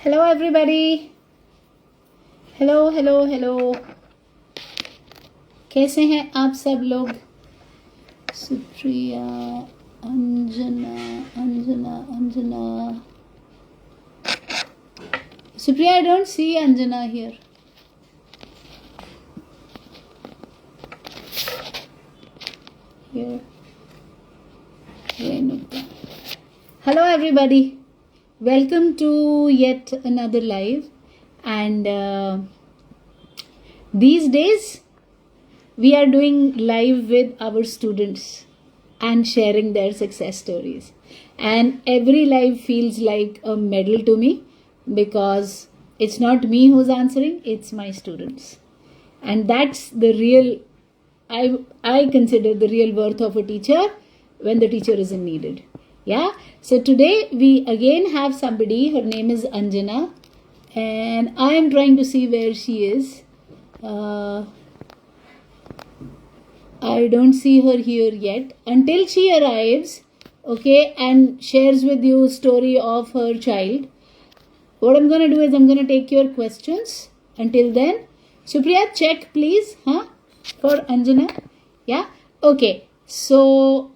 Hello everybody. Hello hello hello. कैसे हैं आप सब लोग? Supriya, Anjana, Anjana, Anjana. Supriya, I don't see Anjana here. Here. Renuka. Hello everybody. Welcome to yet another live. And these days we are doing live with our students and sharing their success stories. And every live feels like a medal to me because it's not me who's answering, it's my students. And that's the real, I consider the real worth of a teacher when the teacher isn't needed. Yeah. So today we again have somebody, her name is Anjana, and I am trying to see where she is. I don't see her here yet. Until she arrives, okay, and shares with you a story of her child, what I'm going to do is I'm going to take your questions. Until then, Supriya, check please, for Anjana. Yeah. Okay. So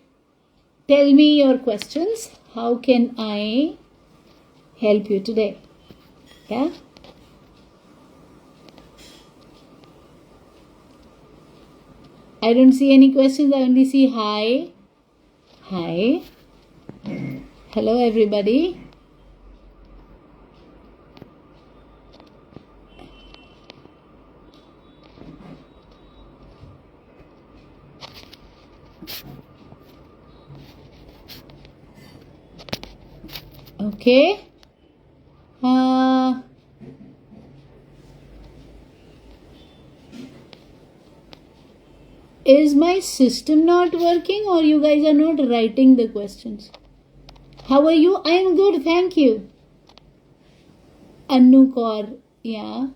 tell me your questions. How can I help you today? Yeah. I don't see any questions. I only see hi. Hi. Hello everybody. Okay. Is my system not working or you guys are not writing the questions? How are you? I am good, thank you. Annu Kaur, yeah.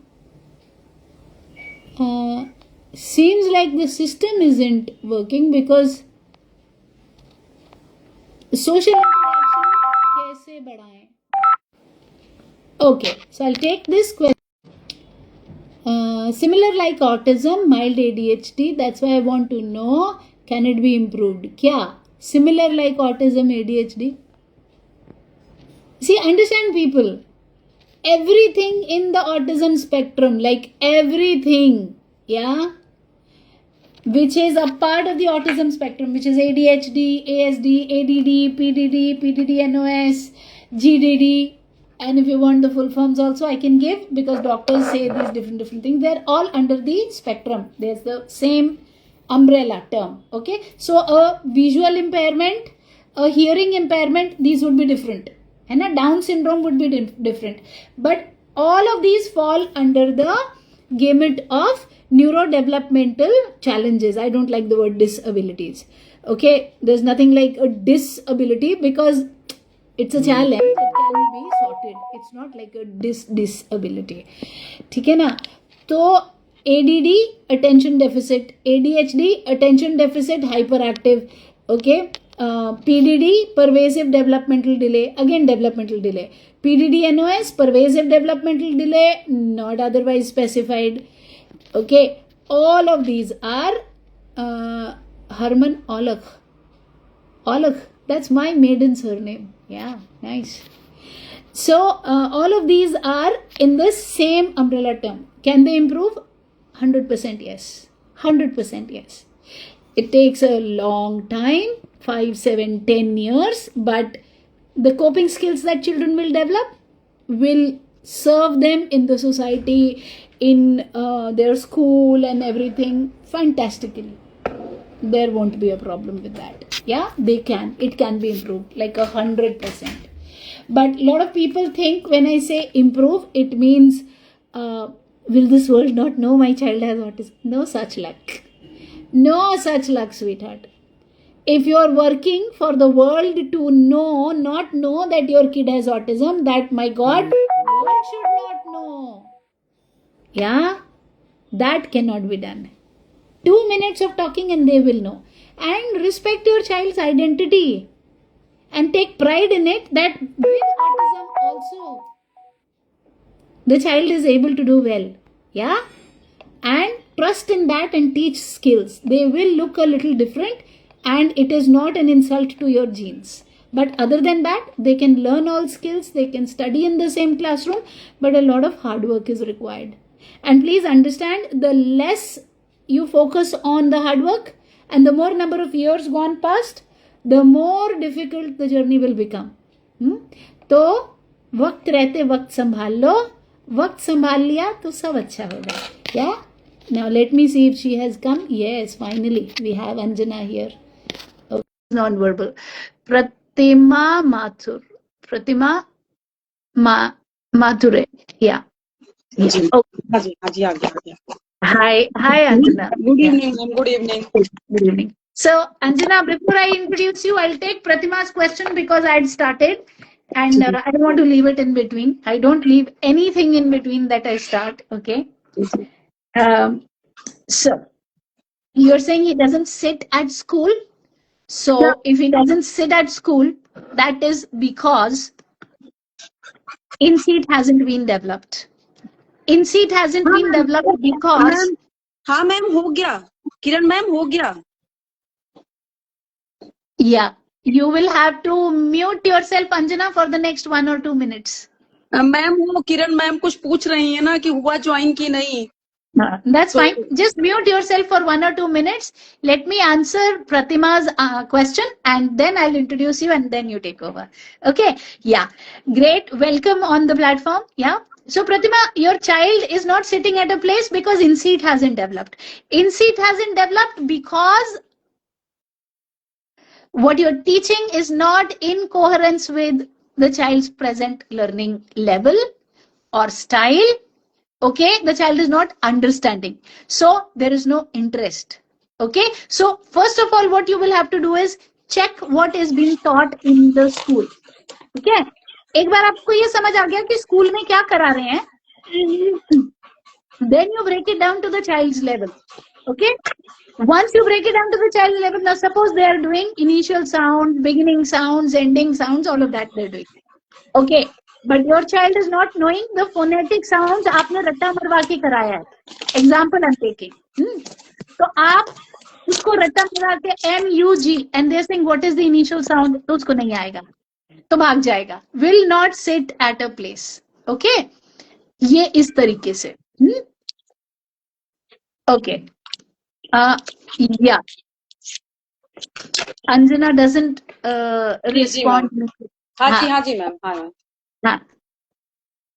Seems like the system isn't working because social interaction कैसे बढ़ाएं? Okay, so I'll take this question. Similar like autism, mild ADHD, that's why I want to know, can it be improved? Kya? Similar like autism, ADHD? See, understand people, everything in the autism spectrum, like everything, yeah, which is a part of the autism spectrum, which is ADHD, ASD, ADD, PDD, PDD-NOS, GDD, and if you want the full forms also I can give, because doctors say these different things. They're all under the spectrum. There's the same umbrella term. Okay, so a visual impairment, a hearing impairment, these would be different, and a Down syndrome would be different. But all of these fall under the gamut of neurodevelopmental challenges. I don't like the word disabilities. Okay, there's nothing like a disability because it's a challenge. It can be sorted. It's not like a disability. ठीक है ना? तो ADD, attention deficit, ADHD, attention deficit hyperactive, okay, PDD, pervasive developmental delay, again developmental delay, PDD-NOS, pervasive developmental delay, not otherwise specified, okay. All of these are Harman Olakh, that's my maiden surname. Yeah, nice. So all of these are in the same umbrella term. Can they improve? 100% yes. 100% yes. It takes a long time, 5, 7, 10 years, but the coping skills that children will develop will serve them in the society, in their school and everything fantastically. There won't be a problem with that. Yeah, they can. It can be improved like 100%. But a lot of people think when I say improve, it means will this world not know my child has autism? No such luck. No such luck, sweetheart. If you are working for the world to know, not know that your kid has autism, that my God, the world should not know. Yeah, that cannot be done. 2 minutes of talking and they will know. And respect your child's identity and take pride in it that with autism also the child is able to do well. Yeah, and trust in that and teach skills. They will look a little different, and it is not an insult to your genes. But other than that, they can learn all skills, they can study in the same classroom, but a lot of hard work is required. And please understand, the less you focus on the hard work and the more number of years gone past, the more difficult the journey will become. तो वक्त रहते वक्त संभाल लो, वक्त संभाल लिया तो सब अच्छा होगा. Yeah. Now let me see if she has come. Yes, finally we have Anjana here. Oh, non-verbal. Pratima Mathur. Pratima Mathure. Yeah. Ji Oh, हाँ जी आ गया hi Anjana. Good evening ma'am good evening Good evening. So Anjana, before I introduce you, I'll take Pratima's question because I had started, and I don't want to leave it in between. I don't leave anything in between that I start. Okay. So you're saying he doesn't sit at school. So if he doesn't sit at school, that is because in-seat hasn't been developed. In-seat hasn't been developed because हाँ ma'am हो गया किरण ma'am हो गया yeah, you will have to mute yourself, Anjana, for the next 1 or 2 minutes. Ma'am वो किरण ma'am कुछ पूछ रही है ना कि हुआ ज्वाइन की नहीं. That's fine. Just mute yourself for 1 or 2 minutes. Let me answer Pratima's question, and then I'll introduce you, and then you take over. Okay. Yeah. Great. Welcome on the platform. Yeah. So Pratima, your child is not sitting at a place because in-seat hasn't developed. In-seat hasn't developed because what you're teaching is not in coherence with the child's present learning level or style. Okay, the child is not understanding, so there is no interest. Okay, so first of all, what you will have to do is check what is being taught in the school. Okay, एक बार आपको ये समझ आ गया कि school में क्या करा रहे हैं, then you break it down to the child's level. Okay, once you break it down to the child's level, now suppose they are doing initial sound, beginning sounds, ending sounds, all of that they're doing. Okay, but your child is not knowing the phonetic sounds. आपने रट्टा मरवा के कराया है. Example I'm taking. तो आप उसको रट्टा मरवा के MUG and they're saying what is the initial sound, तो उसको नहीं आएगा, तो भाग जाएगा. Will not sit at a place. Okay, ये इस तरीके से. Okay. Yeah. Anjana doesn't respond. हाँ जी मैम हाँ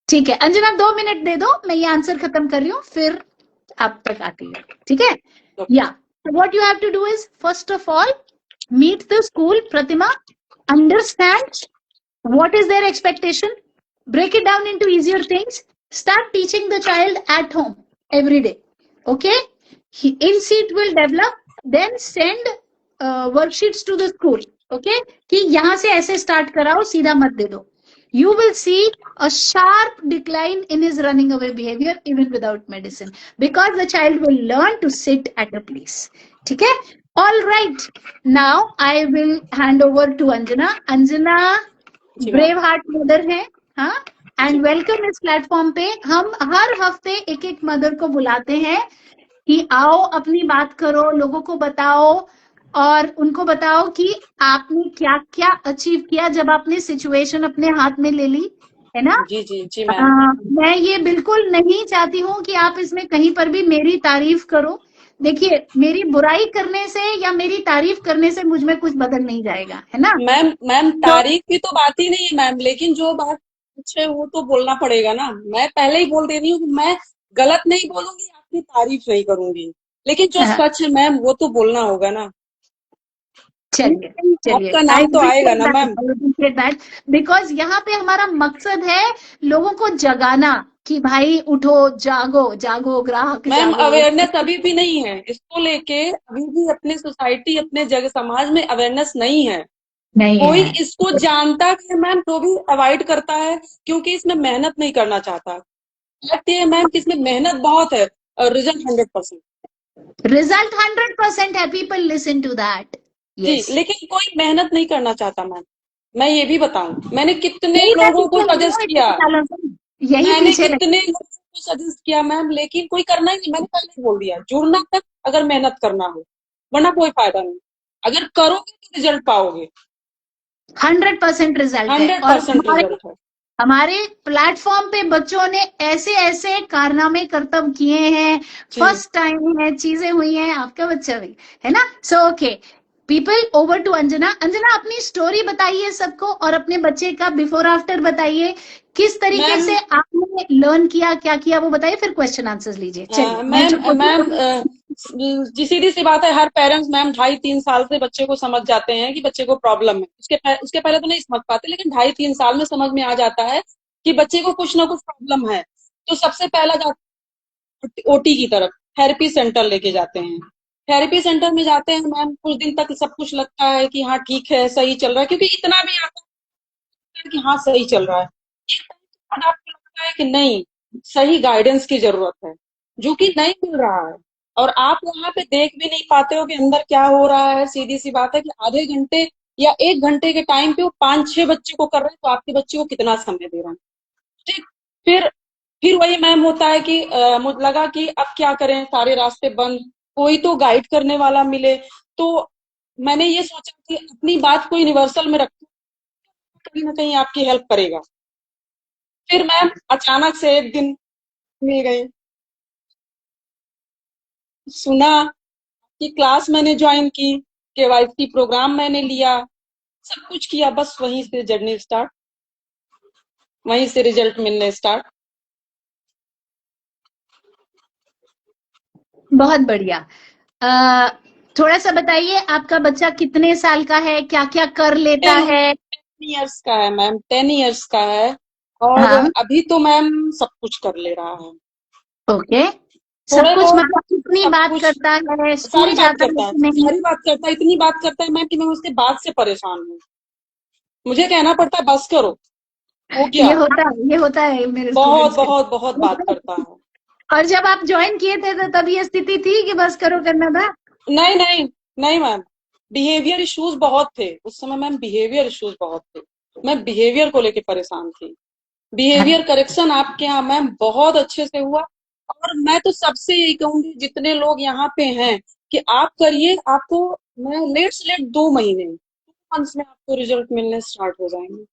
ठीक है. अंजना 2 मिनट दे दो, मैं ये आंसर खत्म कर रही हूँ, फिर आप तक आती है. ठीक है. या what you have to do is first of all meet the school. Pratima, understand what is their expectation, break it down into easier things, start teaching the child at home every day. Okay, in-seat will develop, then send worksheets to the school. Okay, कि यहाँ से ऐसे start कराओ, सीधा मत दे दो. You will see a sharp decline in his running away behavior even without medicine, because the child will learn to sit at a place. ठीक है. All right, now I will hand over to Anjana. Anjana brave heart mother है, हाँ, and welcome इस platform पे. हम हर हफ्ते एक एक मदर को बुलाते हैं कि आओ अपनी बात करो, लोगों को बताओ और उनको बताओ कि आपने क्या क्या अचीव किया जब आपने सिचुएशन अपने हाथ में ले ली, है ना. जी मैम. मैं ये बिल्कुल नहीं चाहती हूँ कि आप इसमें कहीं पर भी मेरी तारीफ करो. देखिए, मेरी बुराई करने से या मेरी तारीफ करने से मुझ में कुछ बदल नहीं जाएगा, है ना. मैम तारीफ की तो बात ही नहीं है मैम, लेकिन जो बात पूछे वो तो बोलना पड़ेगा ना. मैं पहले ही बोल दे रही हूँ कि मैं गलत नहीं बोलूंगी, आपकी तारीफ नहीं करूंगी, लेकिन जो सच है मैम वो तो बोलना होगा ना. चलिए आपका नाम तो आएगा ना मैम. बिकॉज यहाँ पे हमारा मकसद है लोगों को जगाना कि भाई उठो, जागो ग्राहक. मैम अवेयरनेस अभी भी नहीं है इसको लेके, अभी भी अपने सोसाइटी अपने जगह समाज में अवेयरनेस नहीं है. कोई इसको जानता है मैम तो भी अवॉइड करता है क्योंकि इसमें मेहनत नहीं करना चाहता. कहते हैं मैम कि इसमें मेहनत बहुत है और रिजल्ट 100% है. People listen to that. जी, लेकिन कोई मेहनत नहीं करना चाहता मैम. मैं ये भी बताऊं, मैंने कितने लोगों को सजेस्ट किया. यही मैंने पीछे कितने लोगों को सजेस्ट किया मैम, लेकिन कोई करना ही नहीं। मैंने पहले ही बोल दिया, जुड़ना तक अगर मेहनत करना हो, वरना कोई फायदा नहीं। अगर करोगे तो रिजल्ट पाओगे, 100% रिजल्ट है। और 100% रिजल्ट है। हमारे प्लेटफॉर्म पे बच्चों ने ऐसे ऐसे कारनामे करतब किए हैं, जी फर्स्ट टाइम है, चीजें हुई हैं, आपका बच्चा भी है ना। So okay people, over to Anjana. Anjana अपनी स्टोरी बताइए सबको और अपने बच्चे का बिफोर आफ्टर बताइए, किस तरीके मैम। से आपने लर्न किया, क्या किया वो बताइए, फिर क्वेश्चन आंसर्स लीजिए। चलिए मैं मैम चुप होती मैम हूँ। जी सीधी सी बात है, हर पेरेंट्स मैम 2.5-3 साल से बच्चे को समझ जाते हैं कि बच्चे को प्रॉब्लम है। उसके पहले तो नहीं समझ पाते, लेकिन 2.5-3 साल में समझ में आ जाता है कि बच्चे को कुछ ना कुछ प्रॉब्लम है। तो सबसे पहला जाते ओटी की तरफ, थेरेपी सेंटर लेके जाते हैं। थेरेपी सेंटर में जाते हैं मैम, कुछ दिन तक सब कुछ लगता है कि हाँ ठीक है, सही चल रहा है, क्योंकि इतना भी आता है कि हाँ सही चल रहा है। एक टाइम के बाद आपको लगता है कि नहीं, सही गाइडेंस की जरूरत है, जो कि नहीं मिल रहा है। और आप वहां पे देख भी नहीं पाते हो कि अंदर क्या हो रहा है। सीधी सी बात है कि आधे घंटे या 1 घंटे के टाइम पे वो 5-6 बच्चे को कर रहे हैं, तो आपके बच्चे को कितना समय दे रहे हैं। ठीक। फिर फिर वही मैम होता है कि मुझे लगा कि अब क्या करें, सारे रास्ते बंद, कोई तो गाइड करने वाला मिले। तो मैंने ये सोचा कि अपनी बात को यूनिवर्सल में रखूं, कहीं ना कहीं आपकी हेल्प करेगा। फिर मैम अचानक से एक दिन मिल गई, सुना कि क्लास मैंने ज्वाइन की, केवाईसी प्रोग्राम मैंने लिया, सब कुछ किया, बस वहीं से जर्नी स्टार्ट, वहीं से रिजल्ट मिलने स्टार्ट। बहुत बढ़िया। अ, थोड़ा सा बताइए आपका बच्चा कितने साल का है, क्या क्या कर लेता 10 है। 10 ईयर्स का है मैम, 10 ईयर्स का है। और हाँ अभी तो मैम सब कुछ कर ले रहा है, ओके। सब थोड़े कुछ बहुत मतलब कितनी सब बात कुछ। करता है, स्कूल सारी बात जाता है करता है, कि नहीं। सारी बात करता है, इतनी बात करता है मैम कि मैं उसके बात से परेशान हूँ। मुझे कहना पड़ता है बस करो, हो गया। ये होता है मेरे बहुत स्टूडेंट्स के बहुत बहुत बात साथ। करता है। और जब आप ज्वाइन किए थे तो तब ये स्थिति थी कि बस करो करना था। नहीं नहीं नहीं मैम, बिहेवियर इश्यूज बहुत थे उस समय मैम, बिहेवियर इश्यूज बहुत थे। मैं बिहेवियर को लेके परेशान थी। बिहेवियर करेक्शन आपके यहाँ मैम बहुत अच्छे से हुआ। और मैं तो सबसे यही कहूंगी, जितने लोग यहाँ पे हैं, कि आप करिए। आपको मैं लेट्स लेट 2 महीने, 2 मंथ्स में आपको रिजल्ट मिलने स्टार्ट हो जाएंगे।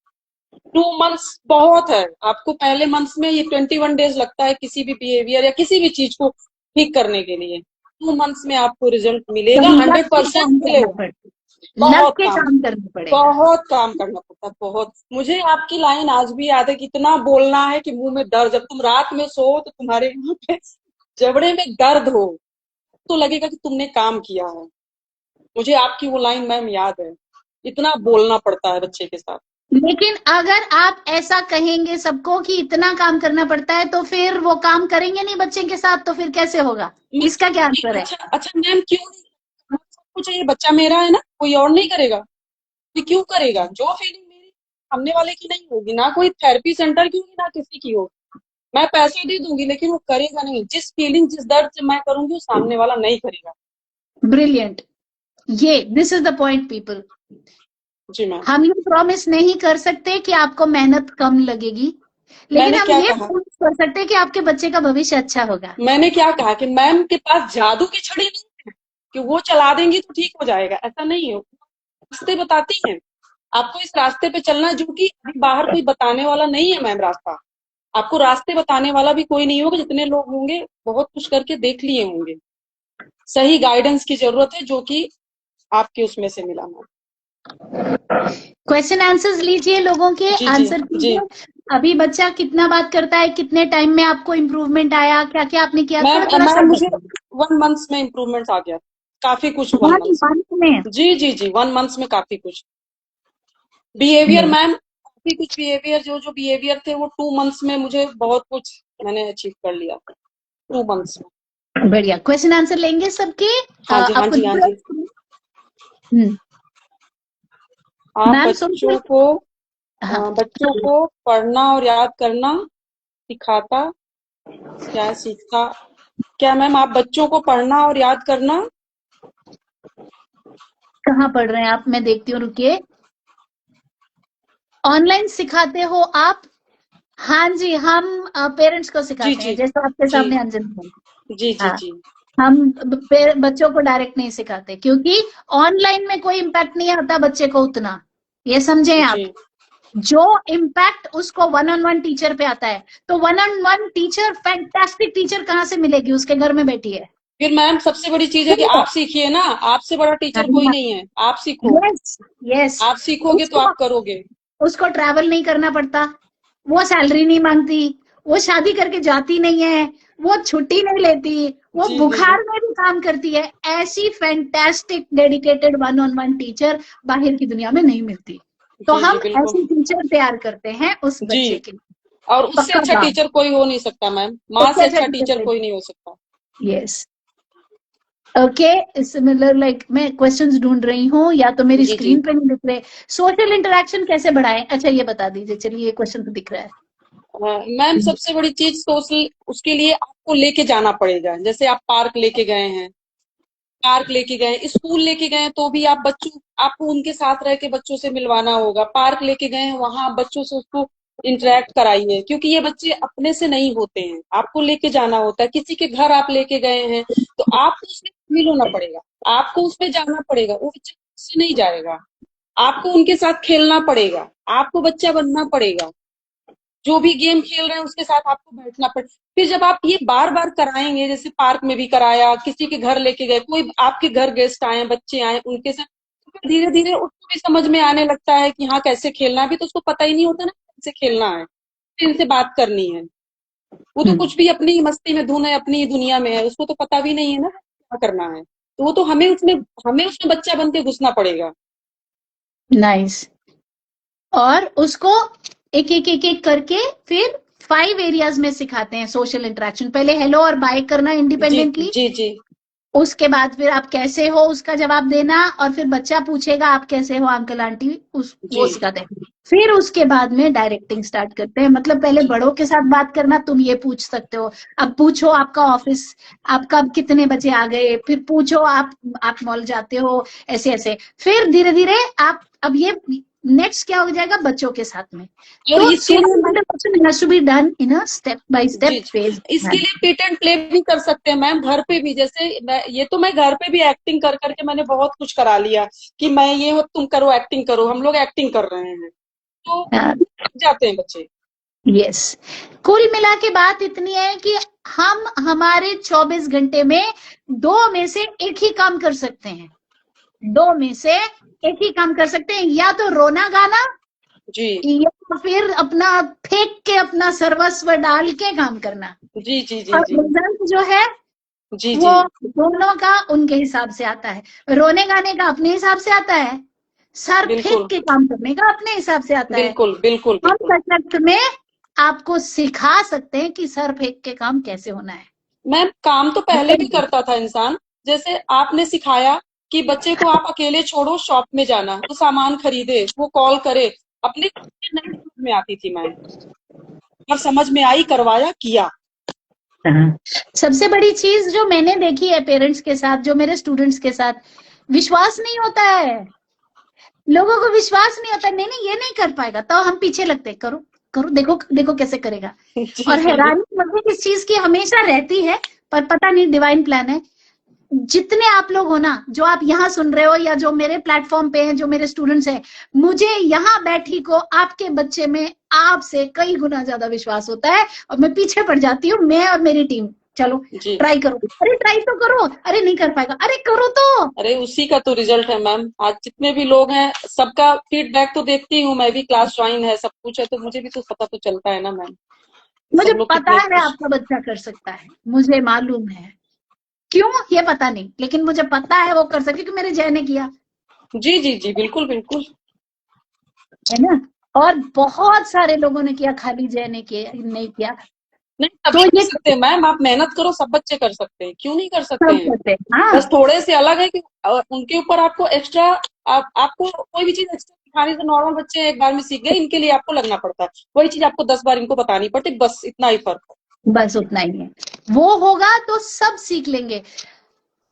2 मंथ्स बहुत है। आपको पहले मंथ्स में ये 21 डेज लगता है किसी भी बिहेवियर या किसी भी चीज को ठीक करने के लिए। 2 मंथ्स में आपको रिजल्ट मिलेगा, तो लग हंड्रेड के परसेंट काम करना मिलेगा। पड़ेगा, लग बहुत के काम, काम करना पड़ेगा। बहुत काम करना पड़ता है, बहुत। मुझे आपकी लाइन आज भी याद है कि इतना बोलना है कि मुंह में दर्द, जब तुम रात में सो तो तुम्हारे यहाँ पे जबड़े में दर्द हो, तो लगेगा कि तुमने काम किया है। मुझे आपकी वो लाइन मैम याद है, इतना बोलना पड़ता है बच्चे के साथ। लेकिन अगर आप ऐसा कहेंगे सबको कि इतना काम करना पड़ता है तो फिर वो काम करेंगे नहीं बच्चे के साथ, तो फिर कैसे होगा, इसका क्या आंसर है। अच्छा अच्छा मैम, क्यों नहीं? सबको चाहिए, बच्चा मेरा है ना, कोई और नहीं करेगा। कोई क्यों करेगा? जो फीलिंग मेरी सामने वाले की नहीं होगी ना, कोई थेरेपी सेंटर की होगी ना किसी की होगी। मैं पैसे दे दूंगी लेकिन वो करेगा नहीं। जिस फीलिंग, जिस दर्द से मैं करूंगी, वो सामने वाला नहीं करेगा। ब्रिलियंट। ये this is the point people. जी मैम। हम ये प्रॉमिस नहीं कर सकते कि आपको मेहनत कम लगेगी, लेकिन मैंने हम क्या ये कहा? प्रॉमिस कर सकते हैं कि आपके बच्चे का भविष्य अच्छा होगा। मैंने क्या कहा कि मैम के पास जादू की छड़ी नहीं है कि वो चला देंगी तो ठीक हो जाएगा, ऐसा नहीं है। रास्ते बताती हैं, आपको इस रास्ते पे चलना है, जो कि अभी बाहर कोई बताने वाला नहीं है मैम रास्ता। आपको रास्ते बताने वाला भी कोई नहीं होगा। जितने लोग होंगे बहुत कुछ करके देख लिए होंगे। सही गाइडेंस की जरूरत है, जो कि आपके उसमें से मिला मैम। क्वेश्चन आंसर्स लीजिए, लोगों के जी जी आंसर जी। कीजिए। अभी बच्चा कितना बात करता है, कितने टाइम में आपको इम्प्रूवमेंट आया, क्या क्या आपने किया, मैम थोड़ा थोड़ा मैम सब मुझे बताइए। 1 मंथ में इम्प्रूवमेंट आ गया, काफी कुछ 1 मंथ वन में। में। जी जी जी, 1 मंथ में काफी कुछ। बिहेवियर नहीं, मैम, काफी कुछ बिहेवियर, जो जो बिहेवियर थे वो 2 मंथ्स में मुझे बहुत कुछ मैंने अचीव कर लिया 2 मंथ्स में। बढ़िया। क्वेश्चन आंसर लेंगे सबके। हाँ जी हाँ जी हाँ जी। हम्म, आप मैम सुन बच्चों को हाँ बच्चों को पढ़ना और याद करना सिखाता, क्या सीखता? क्या मैम आप बच्चों को पढ़ना और याद करना? कहाँ पढ़ रहे हैं आप, मैं देखती हूँ, रुकिए। ऑनलाइन सिखाते हो आप। हाँ जी, हम पेरेंट्स को जी सिखाते हैं, जी जैसे आपके जी सामने अंजन है। जी जी हाँ, जी हम बच्चों को डायरेक्ट नहीं सिखाते, क्योंकि ऑनलाइन में कोई इम्पैक्ट नहीं आता बच्चे को उतना, ये समझें आप। जी जो इम्पैक्ट उसको वन ऑन वन टीचर पे आता है, तो one on one teacher, fantastic teacher कहाँ से मिलेगी, उसके घर में बैठी है। फिर मैम सबसे बड़ी चीज है कि आप सीखिए ना, आपसे बड़ा टीचर कोई नहीं है, आप सीखो। Yes yes. आप सीखोगे तो उसको आप करोगे। उसको ट्रैवल नहीं करना पड़ता, वो सैलरी नहीं मांगती, वो शादी करके जाती नहीं है, वो छुट्टी नहीं लेती, वो जी जी जी बुखार में भी काम करती है। ऐसी fantastic dedicated one on one teacher बाहर की दुनिया में नहीं मिलती। तो जी जी हम बिल्कुल। ऐसी टीचर तैयार करते हैं उस जी, बच्चे के लिए। और उससे पक्का अच्छा काम। टीचर कोई हो नहीं सकता मैम, माँ उससे से अच्छा अच्छा टीचर टीचर। कोई नहीं हो सकता। यस। ओके, सिमिलर लाइक मैं क्वेश्चंस ढूंढ रही हूँ, या तो मेरी जी जी स्क्रीन पे नहीं दिख रहे। सोशल इंटरेक्शन कैसे बढ़ाएं, अच्छा ये बता दीजिए, चलिए ये क्वेश्चन तो दिख रहा है। मैम सबसे बड़ी चीज सोशल, उसके लिए आपको लेके जाना पड़ेगा। जैसे आप पार्क लेके गए हैं, पार्क लेके गए, स्कूल लेके गए, तो भी आप बच्चों, आपको उनके साथ रह के बच्चों से मिलवाना होगा। पार्क लेके गए हैं, वहां बच्चों से उसको इंटरेक्ट कराइए, क्योंकि ये बच्चे अपने से नहीं होते हैं, आपको लेके जाना होता है। किसी के घर आप लेके गए हैं तो आपको उसमें शामिल होना पड़ेगा, आपको उसमें जाना पड़ेगा, वो बच्चा उससे नहीं जाएगा। आपको उनके साथ खेलना पड़ेगा, आपको बच्चा बनना पड़ेगा। जो भी गेम खेल रहे हैं उसके साथ आपको बैठना पड़े। फिर जब आप ये बार बार कराएंगे, जैसे पार्क में भी कराया, किसी के घर लेके गए, कोई आपके घर गेस्ट आए, बच्चे आए, उनके साथ, तो धीरे धीरे उसको भी समझ में आने लगता है कि हाँ कैसे खेलना है। अभी तो उसको पता ही नहीं होता ना कैसे खेलना है, कैसे इनसे बात करनी है। वो तो कुछ भी अपनी ही मस्ती में धुन है, अपनी ही दुनिया में है, उसको तो पता भी नहीं है ना क्या करना है। तो वो तो हमें उसमें बच्चा बन के घुसना पड़ेगा। नाइस। और उसको एक एक एक एक करके फिर 5 एरियाज में सिखाते हैं सोशल इंटरेक्शन। पहले हेलो और बाय करना जी इंडिपेंडेंटली, जी जी उसके बाद फिर आप कैसे हो उसका जवाब देना, और फिर बच्चा पूछेगा आप कैसे हो अंकल आंटी, उस जी वो सिखाते हैं। फिर उसके बाद में डायरेक्टिंग स्टार्ट करते हैं, मतलब पहले जी बड़ों के साथ बात करना, तुम ये पूछ सकते हो, अब पूछो आपका ऑफिस, आप कब कितने बजे आ गए, फिर पूछो आप मॉल जाते हो, ऐसे ऐसे। फिर धीरे धीरे आप, अब ये नेक्स्ट क्या हो जाएगा बच्चों के साथ में। और तो इसके लिए social interaction has to be done in a step by जी स्टेप जी फेज। इसके लिए पिट एंड प्ले भी कर सकते हैं मैम, घर पे भी। जैसे ये तो मैं घर पे भी एक्टिंग कर करके मैंने बहुत कुछ करा लिया, कि मैं ये हो तुम करो, एक्टिंग करो, हम लोग एक्टिंग कर रहे हैं, तो जाते हैं बच्चे। यस। कुल मिला के बात इतनी है कि हम हमारे 24 घंटे में दो में से एक ही काम कर सकते हैं, दो में से एक ही काम कर सकते हैं, या तो रोना गाना, जी या फिर अपना फेंक के अपना सर्वस्व डाल के काम करना। जी जी जी और जी रिजल्ट जो है जी वो जी दोनों का उनके हिसाब से आता है। रोने गाने का अपने हिसाब से आता है, सर फेंक बिल्कुल के काम करने का अपने हिसाब से आता है। बिल्कुल बिल्कुल हम बिल्कुल। सशक्त में आपको सिखा सकते हैं कि सर फेंक के काम कैसे होना है। मैम काम तो पहले भी करता था इंसान। जैसे आपने सिखाया कि बच्चे को आप अकेले छोड़ो, शॉप में जाना, वो सामान खरीदे, वो कॉल करे, अपने नहीं समझ में आती थी मैम, और समझ में आई, करवाया, किया। हाँ। सबसे बड़ी चीज जो मैंने देखी है पेरेंट्स के साथ, जो मेरे स्टूडेंट्स के साथ, विश्वास नहीं होता है। लोगों को विश्वास नहीं होता, नहीं नहीं ये नहीं कर पाएगा, तो हम पीछे लगते हैं, करो करो, देखो देखो कैसे करेगा। जी और जी हैरानी मुझे इस चीज की हमेशा रहती है, पर पता नहीं डिवाइन प्लान है। जितने आप लोग हो ना, जो आप यहाँ सुन रहे हो, या जो मेरे प्लेटफॉर्म पे हैं, जो मेरे स्टूडेंट्स हैं, मुझे यहाँ बैठी को आपके बच्चे में आपसे कई गुना ज्यादा विश्वास होता है, और मैं पीछे पड़ जाती हूँ, मैं और मेरी टीम। चलो जी। ट्राई करो, अरे ट्राई तो करो, अरे नहीं कर पाएगा, अरे करो तो। अरे उसी का तो रिजल्ट है मैम। आज जितने भी लोग हैं सबका फीडबैक तो देखती हूँ मैं भी, क्लास ज्वाइन है, सब कुछ है, तो मुझे भी तो पता तो चलता है ना मैम, मुझे सब लोग पता कितने है खुश। आपका बच्चा कर सकता है, मुझे मालूम है, क्यों ये पता नहीं, लेकिन मुझे पता है वो कर सकती, क्योंकि मेरे जय ने किया जी जी जी बिल्कुल बिल्कुल। है ना। और बहुत सारे लोगों ने किया, खाली जय ने किया नहीं किया। नहीं, सभी तो कर ये सकते हैं मैम, आप मेहनत करो, सब बच्चे कर सकते हैं, क्यों नहीं कर सकते सब हैं। करते हैं। हाँ। बस थोड़े से अलग है कि उनके ऊपर आपको एक्स्ट्रा, आपको कोई भी चीज एक्स्ट्रा सिखाने से, नॉर्मल बच्चे एक बार में सीख गए, इनके लिए आपको लगना पड़ता है, वही चीज आपको 10 बार इनको बतानी पड़ती, बस इतना ही फर्क है। बस उतना ही है, वो होगा तो सब सीख लेंगे।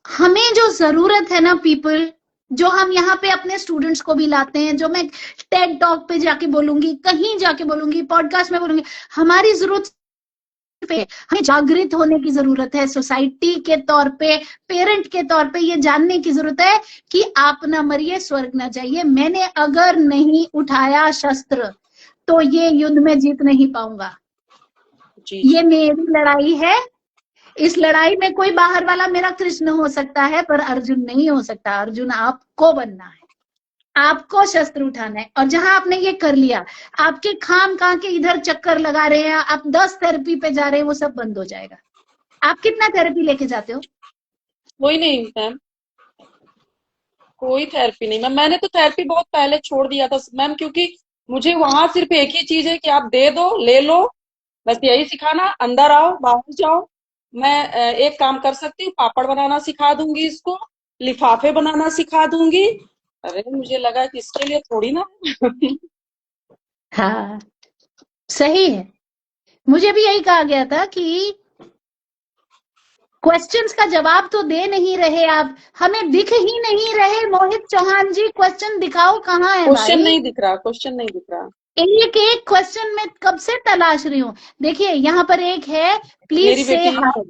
हमें जो जरूरत है ना पीपल, जो हम यहाँ पे अपने स्टूडेंट्स को भी लाते हैं, जो मैं टेड टॉक पे जाके बोलूंगी, कहीं जाके बोलूंगी, पॉडकास्ट में बोलूंगी, हमारी जरूरत पे हमें जागृत होने की जरूरत है सोसाइटी के तौर पे, पेरेंट के तौर पे ये जानने की जरूरत है कि आप ना मरिए, स्वर्ग ना जाइए। मैंने अगर नहीं उठाया शस्त्र तो ये युद्ध में जीत नहीं पाऊंगा। ये मेरी लड़ाई है। इस लड़ाई में कोई बाहर वाला मेरा कृष्ण हो सकता है पर अर्जुन नहीं हो सकता। अर्जुन आपको बनना है, आपको शस्त्र उठाना है। और जहां आपने ये कर लिया, आपके खाम खा के इधर चक्कर लगा रहे हैं, आप 10 थेरेपी पे जा रहे हैं, वो सब बंद हो जाएगा। आप कितना थेरेपी लेके जाते हो? कोई नहीं मैम, कोई थेरेपी नहीं मैम। मैंने तो थेरेपी बहुत पहले छोड़ दिया था मैम, क्योंकि मुझे वहां सिर्फ एक ही चीज है कि आप दे दो, ले लो, बस यही सिखाना। अंदर आओ, बाहर जाओ। मैं एक काम कर सकती हूँ, पापड़ बनाना सिखा दूंगी इसको, लिफाफे बनाना सिखा दूंगी। अरे मुझे लगा कि इसके लिए थोड़ी ना। हाँ, सही है। मुझे भी यही कहा गया था कि क्वेश्चंस का जवाब तो दे नहीं रहे आप, हमें दिख ही नहीं रहे। मोहित चौहान जी, क्वेश्चन दिखाओ, कहाँ है क्वेश्चन भाई? नहीं दिख रहा, क्वेश्चन नहीं दिख रहा। एक एक क्वेश्चन में कब से तलाश रही हूँ। देखिए यहाँ पर एक है, प्लीज मेरी से बेटी है। Hi.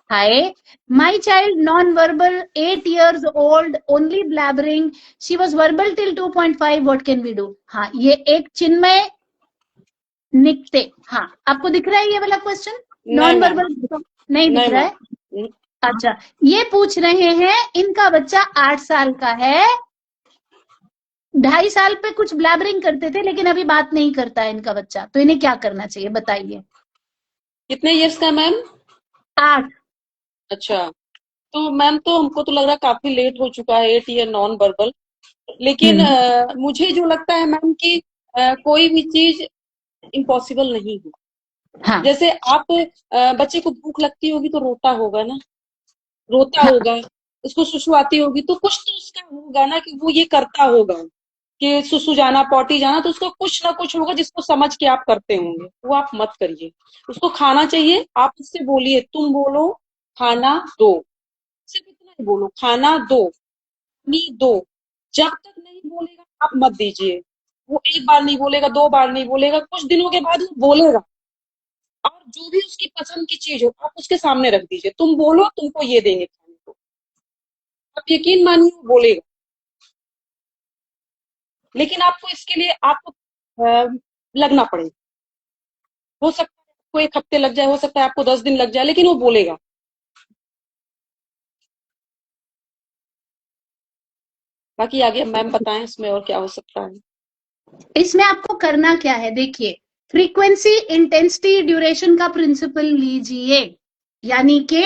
Hi, my child non verbal 8 years old, only blabbering, she was verbal till 2.5, what can we do? हाँ, ये एक चिन्मय निकते। हाँ, आपको दिख रहा है ये वाला क्वेश्चन? नहीं नॉन मैम, वर्बल नहीं दिख नहीं रहा है? मैम। अच्छा, ये पूछ रहे हैं, इनका बच्चा 8 साल का है, 2.5 साल पे कुछ ब्लैबरिंग करते थे लेकिन अभी बात नहीं करता है इनका बच्चा, तो इन्हें क्या करना चाहिए बताइए? कितने इयर्स का मैम? 8। अच्छा, तो मैम तो हमको तो लग रहा है काफी लेट हो चुका है 8 ईयर नॉन वर्बल। लेकिन मुझे जो लगता है मैम कि कोई भी चीज इम्पॉसिबल नहीं है। हाँ जैसे आप बच्चे को भूख लगती होगी तो रोता होगा ना, रोता हाँ होगा। उसको सुसु आती होगी तो कुछ तो उसका होगा ना, कि वो ये करता होगा कि सुसु जाना, पॉटी जाना, तो उसको कुछ ना कुछ होगा जिसको समझ के आप करते होंगे। वो आप मत करिए। उसको खाना चाहिए, आप उससे बोलिए, तुम बोलो खाना दो, सिर्फ इतना ही बोलो, खाना दो, नहीं दो। जब तक नहीं बोलेगा आप मत दीजिए। वो एक बार नहीं बोलेगा, 2 बार नहीं बोलेगा, कुछ दिनों के बाद वो बोलेगा। और जो भी उसकी पसंद की चीज हो आप उसके सामने रख दीजिए, तुम बोलो तुमको ये देंगे खाने को, आप यकीन मानिए वो बोलेगा। लेकिन आपको इसके लिए आपको लगना पड़ेगा। हो सकता है आपको 1 हफ्ते लग जाए, हो सकता है आपको 10 दिन लग जाए, लेकिन वो बोलेगा। बाकी आगे मैम बताएं इसमें और क्या हो सकता है। इसमें आपको करना क्या है, देखिए, फ्रीक्वेंसी, इंटेंसिटी, ड्यूरेशन का प्रिंसिपल लीजिए। यानी कि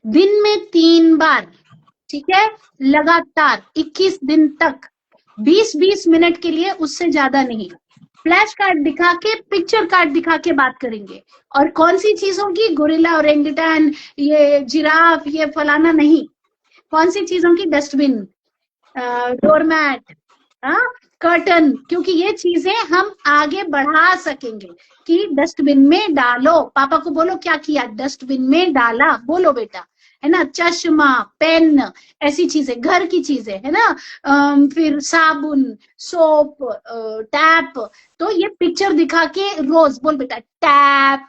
दिन में 3 बार, ठीक है, लगातार 21 दिन तक, 20-20 मिनट के लिए, उससे ज्यादा नहीं। फ्लैश कार्ड दिखा के, पिक्चर कार्ड दिखा के बात करेंगे। और कौन सी चीजों की? गोरिल्ला, ओरेंगुटान, ये जिराफ, ये फलाना नहीं। कौन सी चीजों की? डस्टबिन, डोरमैट, कर्टन, क्योंकि ये चीजें हम आगे बढ़ा सकेंगे कि डस्टबिन में डालो। पापा को बोलो क्या किया? डस्टबिन में डाला, बोलो बेटा, है ना। चश्मा, पेन, ऐसी चीजें, घर की चीजें, है ना। फिर साबुन, सोप, टैप। तो ये पिक्चर दिखा के रोज बोल बेटा, टैप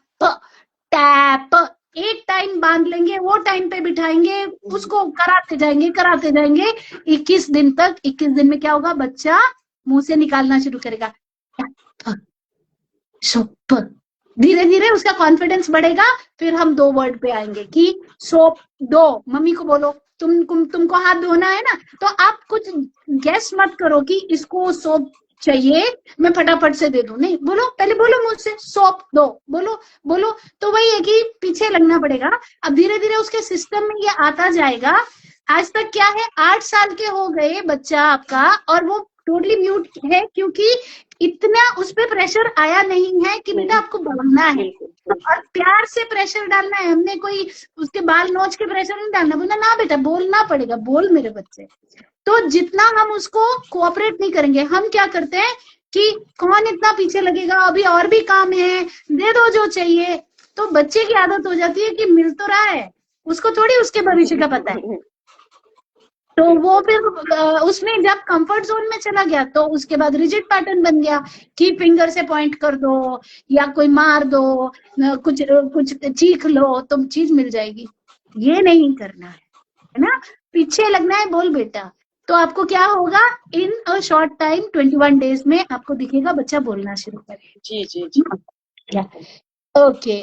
टैप। एक टाइम बांध लेंगे, वो टाइम पे बिठाएंगे, उसको कराते जाएंगे 21 दिन तक। 21 दिन में क्या होगा? बच्चा मुंह से निकालना शुरू करेगा, सोप। धीरे धीरे उसका कॉन्फिडेंस बढ़ेगा। फिर हम 2 वर्ड पे आएंगे कि सोप दो। मम्मी को बोलो, तुमको हाथ धोना है ना, तो आप कुछ गैस मत करो कि इसको सोप चाहिए, मैं फटाफट से दे दूं। नहीं, बोलो, पहले बोलो मुझसे, सोप दो, बोलो बोलो। तो वही है कि पीछे लगना पड़ेगा। अब धीरे धीरे उसके सिस्टम में ये आता जाएगा। आज तक क्या है, 8 साल के हो गए बच्चा आपका, और वो टोटली म्यूट है, क्योंकि इतना उस पर प्रेशर आया नहीं है कि बेटा आपको बोलना है। और प्यार से प्रेशर डालना है, हमने कोई उसके बाल नोच के प्रेशर नहीं डालना, बोलना ना बेटा बोलना पड़ेगा, बोल मेरे बच्चे। तो जितना हम उसको कोऑपरेट नहीं करेंगे, हम क्या करते हैं कि कौन इतना पीछे लगेगा, अभी और भी काम है, दे दो जो चाहिए। तो बच्चे की आदत हो जाती है कि मिल तो रहा है, उसको थोड़ी उसके भविष्य का पता है। तो वो फिर उसमें जब कंफर्ट जोन में चला गया तो उसके बाद रिजिड पैटर्न बन गया कि फिंगर से पॉइंट कर दो या कोई मार दो, कुछ कुछ चीख लो तो चीज मिल जाएगी। ये नहीं करना है ना, पीछे लगना है, बोल बेटा। तो आपको क्या होगा, इन अ शॉर्ट टाइम 21 डेज में आपको दिखेगा बच्चा बोलना शुरू करे। जी जी जी। ओके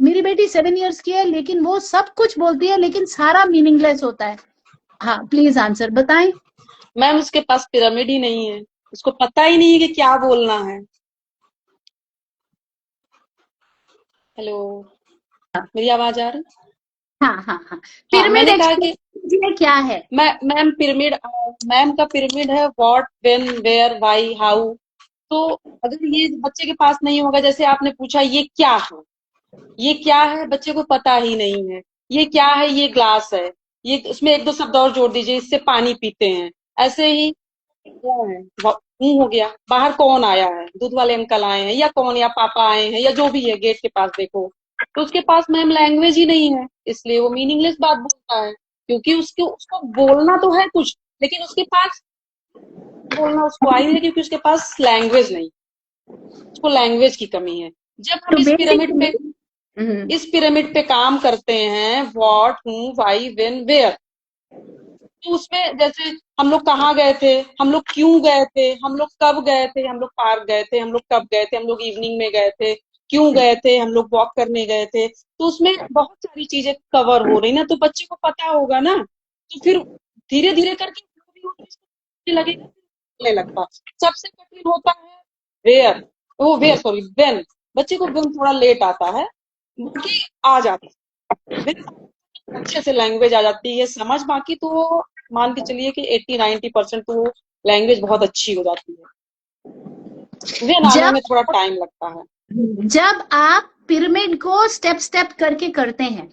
मेरी बेटी 7 इयर्स की है लेकिन वो सब कुछ बोलती है लेकिन सारा मीनिंगलेस होता है। हाँ प्लीज आंसर बताएं। मैम उसके पास पिरामिड ही नहीं है, उसको पता ही नहीं है कि क्या बोलना है। हेलो, मेरी आवाज आ रही? हाँ हाँ हाँ, हाँ, पिरामिड मैंने कहा कि एक्सप्लेन क्या है? मैम पिरामिड, मैम का पिरामिड है what, when, where, why, how. तो अगर ये बच्चे के पास नहीं होगा, जैसे आपने पूछा ये क्या है, ये क्या है, बच्चे को पता ही नहीं है। ये क्या है, ये ग्लास है, ये उसमें एक दो शब्द और जोड़ दीजिए, इससे पानी पीते हैं। ऐसे ही क्या है, हो गया, बाहर कौन आया है, दूध वाले अंकल आए हैं, या कौन, या पापा आए हैं, या जो भी है, गेट के पास देखो। तो उसके पास मैम लैंग्वेज ही नहीं है, इसलिए वो मीनिंगलेस बात बोलता है, क्योंकि उसको बोलना तो है कुछ, लेकिन उसके पास बोलना उसको आई नहीं है, क्योंकि उसके पास लैंग्वेज नहीं, उसको लैंग्वेज की कमी है। जब हम तो बेसिकली इस पिरामिड पे काम करते हैं, what, who, why, when, where, तो उसमें जैसे हम लोग कहाँ गए थे, हम लोग क्यों गए थे, हम लोग कब गए थे, हम लोग पार्क गए थे, हम लोग कब गए थे, हम लोग इवनिंग में गए थे, क्यों गए थे, हम लोग वॉक करने गए थे। तो उसमें बहुत सारी चीजें कवर हो रही ना, तो बच्चे को पता होगा ना, तो फिर धीरे धीरे करके जो भी होगा इसको लगेगा, बोलने लगता। सबसे कठिन होता है वेयर, वो वेयर सॉरी वेन, बच्चे को वेन थोड़ा लेट आता है, बाकी आ जाता है, When अच्छे से लैंग्वेज आ जाती है समझ, बाकी तो मान के चलिए कि 80-90% तो लैंग्वेज बहुत अच्छी हो जाती है। वे आने जब में थोड़ा टाइम लगता है। जब आप पिरामिड को स्टेप स्टेप करके करते हैं,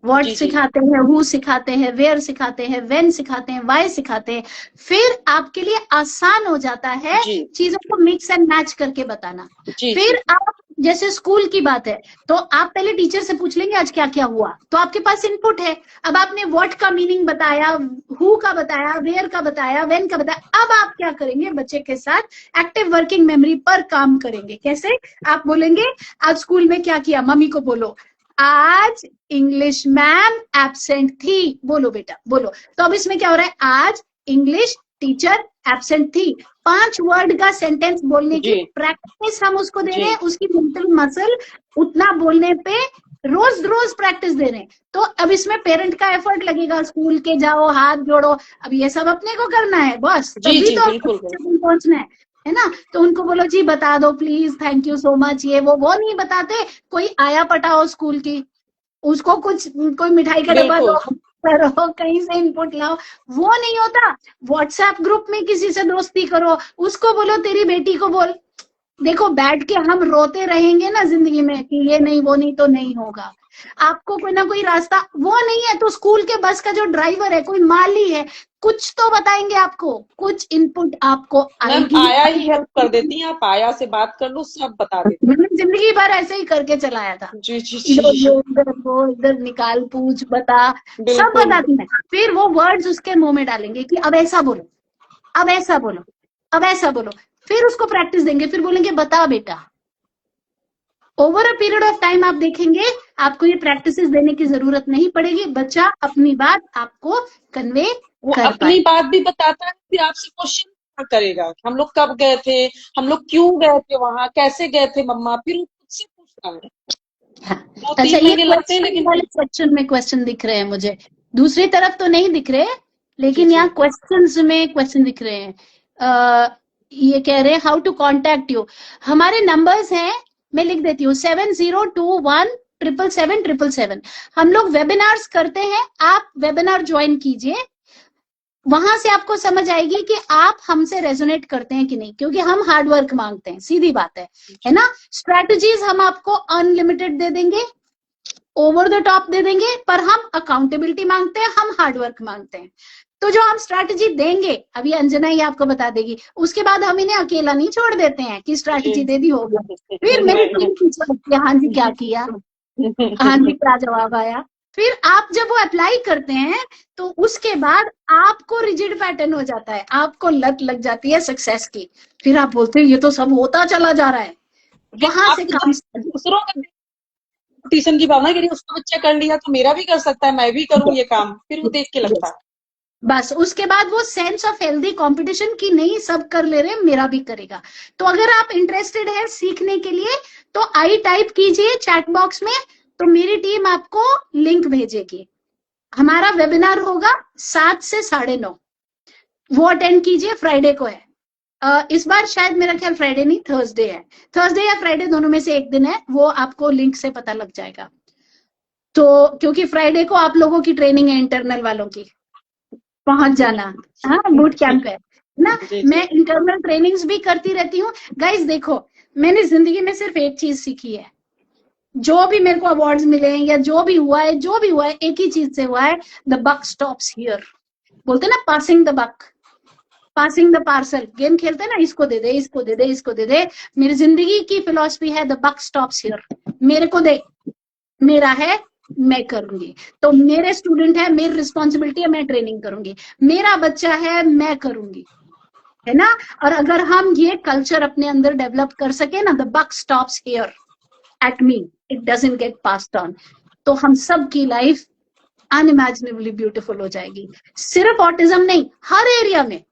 व्हाट जी जी सिखाते हैं, हु सिखाते हैं, वेयर सिखाते हैं, व्हेन सिखाते हैं, व्हाई सिखाते हैं, फिर आपके लिए आसान हो जाता है जी चीजों को मिक्स एंड मैच करके बताना। जी जी फिर आप जैसे स्कूल की बात है तो आप पहले टीचर से पूछ लेंगे आज क्या क्या हुआ, तो आपके पास इनपुट है। अब आपने व्हाट का मीनिंग बताया, हु का बताया, वेयर का बताया, व्हेन का बताया, अब आप क्या करेंगे, बच्चे के साथ एक्टिव वर्किंग मेमोरी पर काम करेंगे। कैसे? आप बोलेंगे आज स्कूल में क्या किया, मम्मी को बोलो आज इंग्लिश मैम एब्सेंट थी, बोलो बेटा बोलो। तो अब इसमें क्या हो रहा है, आज इंग्लिश टीचर एब्सेंट थी, 5 वर्ड का सेंटेंस बोलने की जी प्रैक्टिस हम उसको दे रहे जी हैं, उसकी मेंटल मसल उतना बोलने पे रोज रोज प्रैक्टिस दे रहे हैं। तो अब इसमें पेरेंट का एफर्ट लगेगा, स्कूल के जाओ, हाथ जोड़ो, अब ये सब अपने को करना है बस, जी तभी जी तो बिल्कुल आपको पहुंचना है ना। तो उनको बोलो जी बता दो please, thank you so much, ये वो नहीं बताते। कोई आया पटाओ स्कूल की, उसको कुछ कोई मिठाई का डब्बा बिल्कुल दो, करो कहीं से इनपुट लाओ, वो नहीं होता। व्हाट्सएप ग्रुप में किसी से दोस्ती करो, उसको बोलो तेरी बेटी को बोल। देखो बैठ के हम रोते रहेंगे ना जिंदगी में कि ये नहीं वो नहीं, तो नहीं होगा। आपको कोई ना कोई रास्ता, वो नहीं है तो स्कूल के बस का जो ड्राइवर है, कोई माली है, कुछ तो बताएंगे आपको, कुछ इनपुट आपको मैम, आएगी। आया ही हेल्प कर देती हैं, आप आया से बात कर लो, सब बता देती मैंने जिंदगी भर ऐसे ही करके चलाया था, हैं। जी जी इधर जी वो इधर वो, इधर निकाल पूछ बता, सब बिल्कुल। बताती है। फिर वो वर्ड्स उसके मुंह में डालेंगे कि अब ऐसा बोलो, अब ऐसा बोलो, अब ऐसा बोलो। फिर उसको प्रैक्टिस देंगे, फिर बोलेंगे बता बेटा। Over a period of time आप देखेंगे आपको ये प्रैक्टिस देने की जरूरत नहीं पड़ेगी, बच्चा अपनी बात आपको कन्वे वो कर अपनी पाए। बात भी बताता है, फिर आपसे क्वेश्चन करेगा, हम लोग कब गए थे, हम लोग क्यों गए थे वहां, कैसे गए थे मम्मा, फिर वो खुद से पूछता है। हाँ। दो अच्छा, तीन ये महीने लगते हैं, क्वेश्चन लेकिन वाले सेक्शन में क्वेश्चन दिख रहे हैं मुझे, दूसरी तरफ तो नहीं दिख रहे, जी लेकिन जी यहाँ क्वेश्चंस में क्वेश्चन दिख रहे हैं। ये कह रहे हैं हाउ टू कांटेक्ट यू, हमारे नंबर्स हैं, मैं लिख देती हूँ 7021 777 777। हम लोग वेबिनार्स करते हैं, आप वेबिनार ज्वाइन कीजिए, वहां से आपको समझ आएगी कि आप हमसे रेजोनेट करते हैं कि नहीं, क्योंकि हम हार्ड वर्क मांगते हैं, सीधी बात है ना। स्ट्रैटेजीज हम आपको अनलिमिटेड दे देंगे, ओवर द टॉप दे देंगे, पर हम अकाउंटेबिलिटी मांगते हैं, हम हार्ड वर्क मांगते हैं। तो जो हम स्ट्रैटेजी देंगे, अभी अंजना ही आपको बता देगी, उसके बाद हम इन्हें अकेला नहीं छोड़ देते हैं कि जी स्ट्रैटेजी दे दी होगी, फिर मेरी नहीं टीम पीछे लगती है, हाँ जी क्या किया, हाँ जी क्या जवाब आया। फिर आप जब वो अप्लाई करते हैं तो उसके बाद आपको रिजिड पैटर्न हो जाता है, आपको लत लग जाती है सक्सेस की, फिर आप बोलते हैं ये तो सब होता चला जा रहा है, वहां आप से काम दूसरों का कंपटीशन की भावना कि उसको बच्चा कर लिया तो मेरा भी कर सकता है, मैं भी करूं ये काम, फिर वो देख के लगता है। बस उसके बाद वो सेंस ऑफ हेल्दी कंपटीशन की नहीं, सब कर ले रहे हैं मेरा भी करेगा। तो अगर आप इंटरेस्टेड है सीखने के लिए तो आई टाइप कीजिए चैट बॉक्स में, तो मेरी टीम आपको लिंक भेजेगी। हमारा वेबिनार होगा 7 से 9:30, वो अटेंड कीजिए, फ्राइडे को है। इस बार शायद मेरा ख्याल फ्राइडे नहीं थर्सडे है, थर्सडे या फ्राइडे दोनों में से एक दिन है, वो आपको लिंक से पता लग जाएगा। तो क्योंकि फ्राइडे को आप लोगों की ट्रेनिंग है इंटरनल वालों की, पहुंच जाना, हाँ बूट कैंप है ना। मैं इंटरनल ट्रेनिंग्स भी करती रहती हूँ। गाइस देखो, मैंने जिंदगी में सिर्फ एक चीज सीखी है, जो भी मेरे को अवार्ड्स मिले हैं या जो भी हुआ है, जो भी हुआ है, एक ही चीज से हुआ है, द बक स्टॉप्स हियर। बोलते ना passing the buck, passing the parcel, game खेलते हैं ना, इसको दे दे, इसको दे दे, इसको दे दे। मेरी जिंदगी की फिलॉसफी है द बक स्टॉप्स हियर, मेरे को दे, मेरा है, मैं करूंगी। तो मेरे स्टूडेंट है, मेरी रिस्पॉन्सिबिलिटी है, मैं ट्रेनिंग करूंगी, मेरा बच्चा है, मैं करूंगी, है ना। और अगर हम ये कल्चर अपने अंदर डेवलप कर सके ना, the buck stops here at me, it doesn't get passed on, तो हम सब की लाइफ अनइमेजिनेबली ब्यूटीफुल हो जाएगी। सिर्फ ऑटिज्म नहीं, हर एरिया में,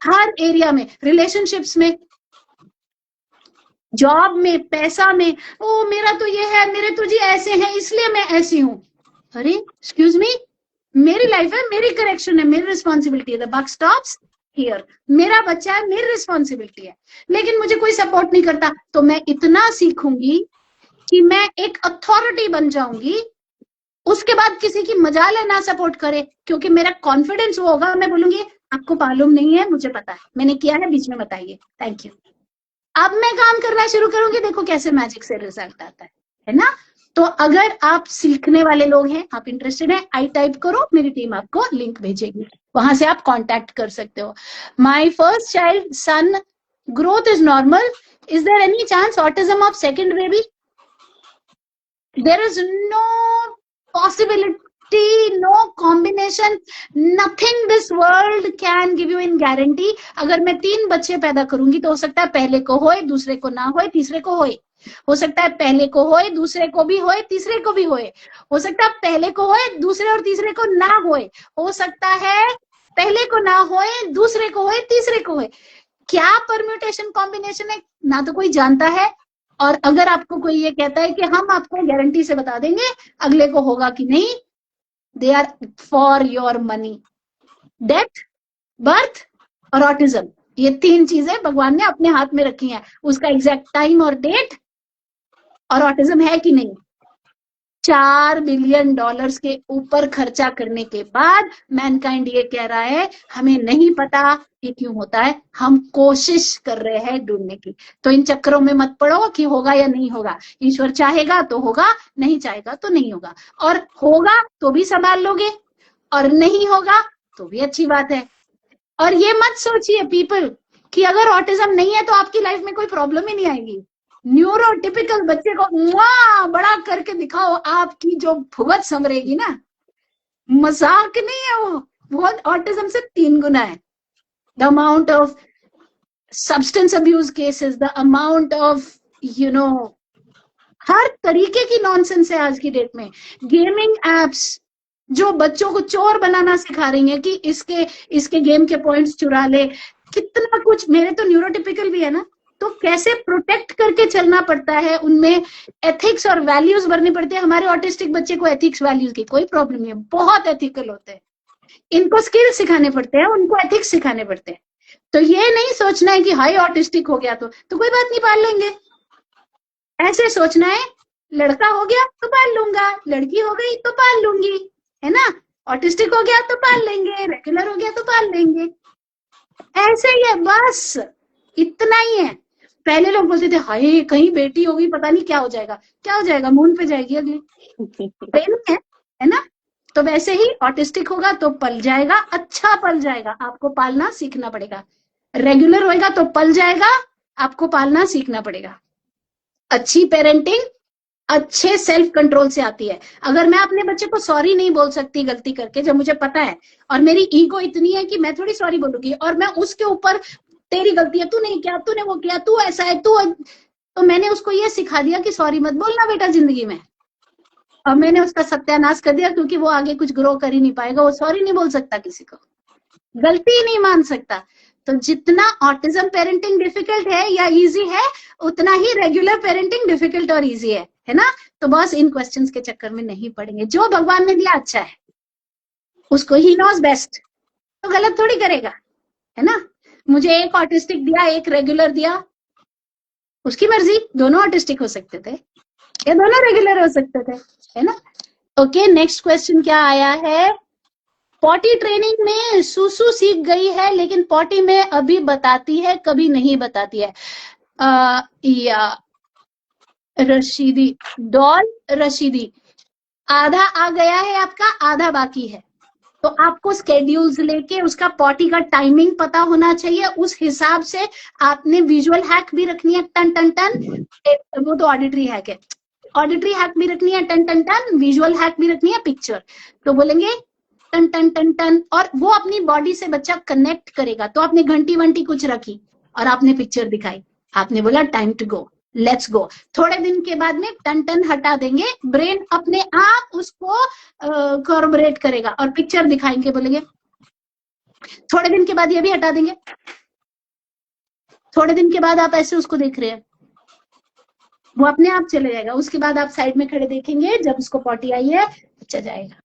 हर एरिया में, रिलेशनशिप्स में, जॉब में, पैसा में। ओ मेरा तो ये है, मेरे तो जी ऐसे हैं इसलिए मैं ऐसी हूं। अरे एक्सक्यूज मी, मेरी लाइफ है, मेरी करेक्शन है, मेरी रिस्पॉन्सिबिलिटी है, द बक स्टॉप्स हियर। मेरा बच्चा है, मेरी रिस्पॉन्सिबिलिटी है, लेकिन मुझे कोई सपोर्ट नहीं करता, तो मैं इतना सीखूंगी कि मैं एक अथॉरिटी बन जाऊंगी। उसके बाद किसी की मजाल है ना सपोर्ट करे, क्योंकि मेरा कॉन्फिडेंस वो होगा, मैं बोलूंगी आपको मालूम नहीं है, मुझे पता है, मैंने किया है, बीच में बताइए, थैंक यू। अब मैं काम करना शुरू करूंगी, देखो कैसे मैजिक से रिजल्ट आता है ना। तो अगर आप सीखने वाले लोग हैं, आप इंटरेस्टेड हैं, आई टाइप करो, मेरी टीम आपको लिंक भेजेगी, वहां से आप कांटेक्ट कर सकते हो। My first child son growth is normal, is there any chance autism of second baby? There is no possibility, no combination, nothing this world can give you in guarantee। अगर मैं 3 बच्चे पैदा करूंगी तो हो सकता है पहले को होए, दूसरे को ना होए, तीसरे को होए, हो सकता है पहले को होए, दूसरे को भी होए, तीसरे को भी होए, हो सकता है पहले को होए, दूसरे और तीसरे को ना होए, हो सकता है पहले को ना होए, दूसरे को होए, तीसरे को होए। क्या परम्यूटेशन कॉम्बिनेशन है ना तो कोई जानता है। और अगर आपको कोई ये कहता है कि हम आपको गारंटी से बता देंगे अगले को होगा कि नहीं, they are for your money. Death, birth और ऑटिज्म, ये 3 चीजें भगवान ने अपने हाथ में रखी हैं, उसका एग्जैक्ट टाइम और डेट, और ऑटिज्म है कि नहीं। $4 बिलियन के ऊपर खर्चा करने के बाद मैनकाइंड ये कह रहा है हमें नहीं पता ये क्यों होता है, हम कोशिश कर रहे हैं ढूंढने की। तो इन चक्करों में मत पड़ो कि होगा या नहीं होगा, ईश्वर चाहेगा तो होगा, नहीं चाहेगा तो नहीं होगा, और होगा तो भी संभाल लोगे, और नहीं होगा तो भी अच्छी बात है। और ये मत सोचिए पीपल कि अगर ऑटिज्म नहीं है तो आपकी लाइफ में कोई प्रॉब्लम ही नहीं आएगी। न्यूरोटिपिकल बच्चे को बड़ा करके दिखाओ, आपकी जो भुगत संवरेगी ना, मजाक नहीं है वो, बहुत ऑटिज्म से 3 गुना है। The amount of substance abuse cases, the amount of her तरीके की नॉनसेंस है आज की डेट में। गेमिंग एप्स जो बच्चों को चोर बनाना सिखा रही है कि इसके गेम के पॉइंट्स चुरा ले, कितना कुछ। मेरे तो न्यूरोटिपिकल भी है ना, तो कैसे प्रोटेक्ट करके चलना पड़ता है, उनमें एथिक्स और वैल्यूज भरनी पड़ती है। हमारे ऑटिस्टिक बच्चे को एथिक्स वैल्यूज की कोई प्रॉब्लम नहीं है, बहुत एथिकल होते हैं। इनको स्किल सिखाने पड़ते हैं, उनको एथिक्स सिखाने पड़ते हैं। तो ये नहीं सोचना है कि हाई ऑटिस्टिक हो गया तो कोई बात नहीं, पाल लेंगे। ऐसे सोचना है लड़का हो गया तो पाल लूंगा, लड़की हो गई तो पाल लूंगी, है ना। ऑटिस्टिक हो गया तो पाल लेंगे, रेगुलर हो गया तो पाल लेंगे, ऐसे ही है, बस इतना ही है। पहले लोग बोलते थे हाय कहीं बेटी होगी पता नहीं क्या हो जाएगा, क्या हो जाएगा, मून पे जाएगी अगली, ट्रेन है ना। तो वैसे ही ऑटिस्टिक होगा तो पल जाएगा, अच्छा पल जाएगा, आपको पालना सीखना पड़ेगा। रेगुलर होएगा तो पल जाएगा, आपको पालना सीखना पड़ेगा। अच्छी पेरेंटिंग अच्छे सेल्फ कंट्रोल से आती है। अगर मैं अपने बच्चे को सॉरी नहीं बोल सकती गलती करके, जब मुझे पता है, और मेरी ईगो इतनी है कि मैं थोड़ी सॉरी बोलूंगी, और मैं उसके ऊपर तेरी गलती है, तू नहीं किया, तूने वो किया, तू ऐसा है, तो मैंने उसको ये सिखा दिया कि सॉरी मत बोलना बेटा जिंदगी में, और मैंने उसका सत्यानाश कर दिया, क्योंकि वो आगे कुछ ग्रो कर ही नहीं पाएगा, वो सॉरी नहीं बोल सकता किसी को, गलती ही नहीं मान सकता। तो जितना ऑटिज्म पेरेंटिंग डिफिकल्ट है या इजी है, उतना ही रेगुलर पेरेंटिंग डिफिकल्ट और इजी है ना। तो बस इन क्वेश्चंस के चक्कर में नहीं पड़ेंगे, जो भगवान ने दिया अच्छा है, उसको ही नोज बेस्ट, तो गलत थोड़ी करेगा, है ना। मुझे एक ऑटिस्टिक दिया, एक रेगुलर दिया, उसकी मर्जी, दोनों ऑटिस्टिक हो सकते थे या दोनों रेगुलर हो सकते थे, है ना। ओके, नेक्स्ट क्वेश्चन क्या आया है। पॉटी ट्रेनिंग में सुसु सीख गई है, लेकिन पॉटी में अभी बताती है, कभी नहीं बताती है। या रशीदी, डॉल रशीदी, आधा आ गया है आपका, आधा बाकी है, तो आपको स्केड्यूल्स लेके उसका पॉटी का टाइमिंग पता होना चाहिए, उस हिसाब से आपने विजुअल हैक भी रखनी है, टन टन टन, वो तो ऑडिटरी हैक है, ऑडिटरी हैक भी रखनी है, टन टन टन, विजुअल हैक भी रखनी है, पिक्चर, तो बोलेंगे टन टन टन टन, और वो अपनी बॉडी से बच्चा कनेक्ट करेगा। तो आपने घंटी वंटी कुछ रखी और आपने पिक्चर दिखाई, आपने बोला time to go, let's go, थोड़े दिन के बाद में टन टन हटा देंगे, ब्रेन अपने आप उसको कॉर्पोरेट करेगा और पिक्चर दिखाएंगे, बोलेंगे, थोड़े दिन के बाद ये भी हटा देंगे, थोड़े दिन के बाद आप ऐसे उसको देख रहे हैं, वो अपने आप चले जाएगा, उसके बाद आप साइड में खड़े देखेंगे, जब उसको पॉटी आई है बच्चा जाएगा।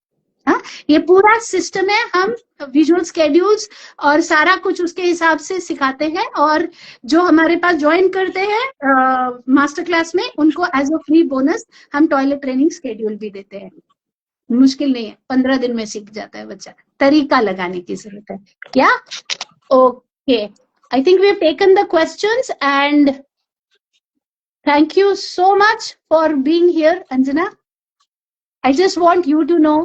हाँ, ये पूरा सिस्टम है, हम विजुअल स्केड्यूल्स और सारा कुछ उसके हिसाब से सिखाते हैं, और जो हमारे पास ज्वाइन करते हैं मास्टर क्लास में, उनको एज अ फ्री बोनस हम टॉयलेट ट्रेनिंग स्केड्यूल भी देते हैं। मुश्किल नहीं है, 15 दिन में सीख जाता है बच्चा, तरीका लगाने की जरूरत है क्या। Okay, I think we have taken the questions, and thank you so much for being here, Anjana. I just want you to know,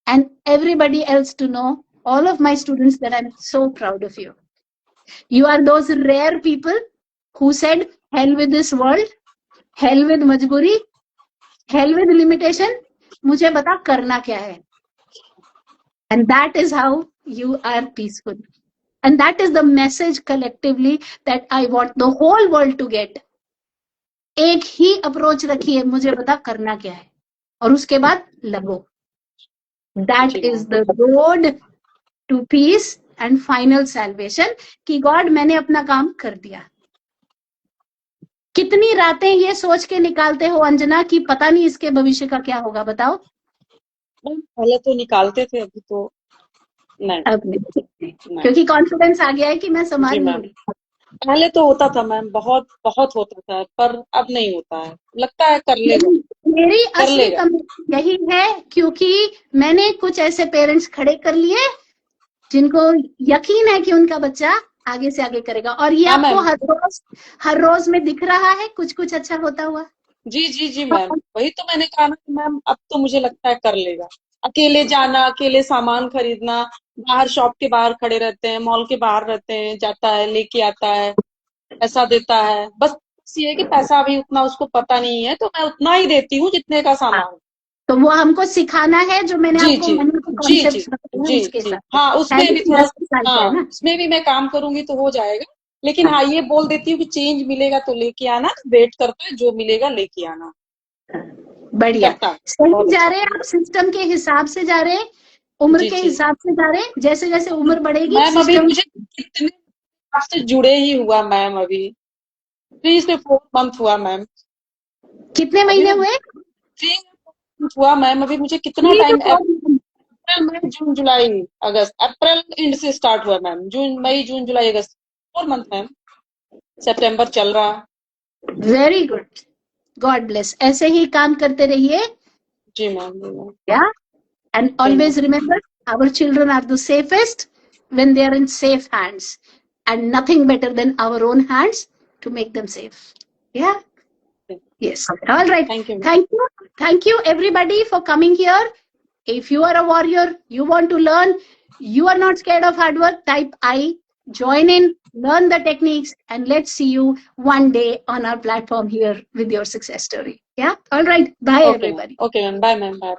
and everybody else to know, all of my students, that I'm so proud of you. You are those rare people who said, hell with this world, hell with majburi, hell with limitation, मुझे बता करना क्या है. And that is how you are peaceful. And that is the message collectively that I want the whole world to get. एक ही approach रखिए, मुझे बता करना क्या है, और उसके बाद लगो. That is the road to peace and final salvation. कि गॉड मैंने अपना काम कर दिया. कितनी रातें ये सोच के निकालते हो अंजना कि पता नहीं इसके भविष्य का क्या होगा, बताओ. पहले तो निकालते थे, अभी तो नहीं, अब नहीं, क्योंकि कॉन्फिडेंस आ गया है कि मैं संभाल लूंगी. पहले तो होता था मैम, बहुत बहुत होता था, पर अब नहीं होता है, लगता है कर लेगा. मेरी असली कमी यही है, क्योंकि मैंने कुछ ऐसे पेरेंट्स खड़े कर लिए जिनको यकीन है कि उनका बच्चा आगे से आगे करेगा, और ये आपको हर रोज में दिख रहा है कुछ कुछ अच्छा होता हुआ. जी जी जी मैम, वही तो मैंने कहा ना मैम, अब तो मुझे लगता है कर लेगा. अकेले जाना, अकेले सामान खरीदना, बाहर शॉप के बाहर खड़े रहते हैं, मॉल के बाहर रहते हैं, जाता है, लेके आता है, पैसा देता है, बस ये है कि पैसा अभी उतना उसको पता नहीं है, तो मैं उतना ही देती हूँ जितने का सामान. तो वो हमको सिखाना है, जो मैंने आपको हाँ, उसमें भी थोड़ा, हाँ उसमें भी मैं काम करूंगी तो हो जाएगा. लेकिन हाँ, ये बोल देती हूँ कि चेंज मिलेगा तो लेके आना, वेट करता है, जो मिलेगा लेके आना. बढ़िया, सही जा रहे हैं आप, सिस्टम के हिसाब से जा रहे हैं, उम्र के हिसाब से जा रहे हैं, जैसे जैसे उम्र बढ़ेगी. मैम अभी मुझे कितने आपसे जुड़े ही हुआ मैम, अभी 3 से 4 मंथ हुआ मैम. कितने महीने हुए? 3 मंथ हुआ मैम. अभी मुझे कितना टाइम, अप्रैल मई जून जुलाई अगस्त, अप्रैल एंड से स्टार्ट हुआ मैम, जून मई जून जुलाई अगस्त, 4 मंथ मैम. सितंबर चल रहा. Very good, god bless. ऐसे ही काम करते रहिए. जी ma'am. Yeah, and always remember, our children are the safest when they are in safe hands, and nothing better than our own hands to make them safe. Yeah. Yes. All right. Thank you everybody for coming here. If you are a warrior, you want to learn, you are not scared of hard work, type I, join in, learn the techniques, and let's see you one day on our platform here with your success story. Yeah. All right. Bye, Okay, everybody. okay, ma'am. Bye, ma'am. Bye.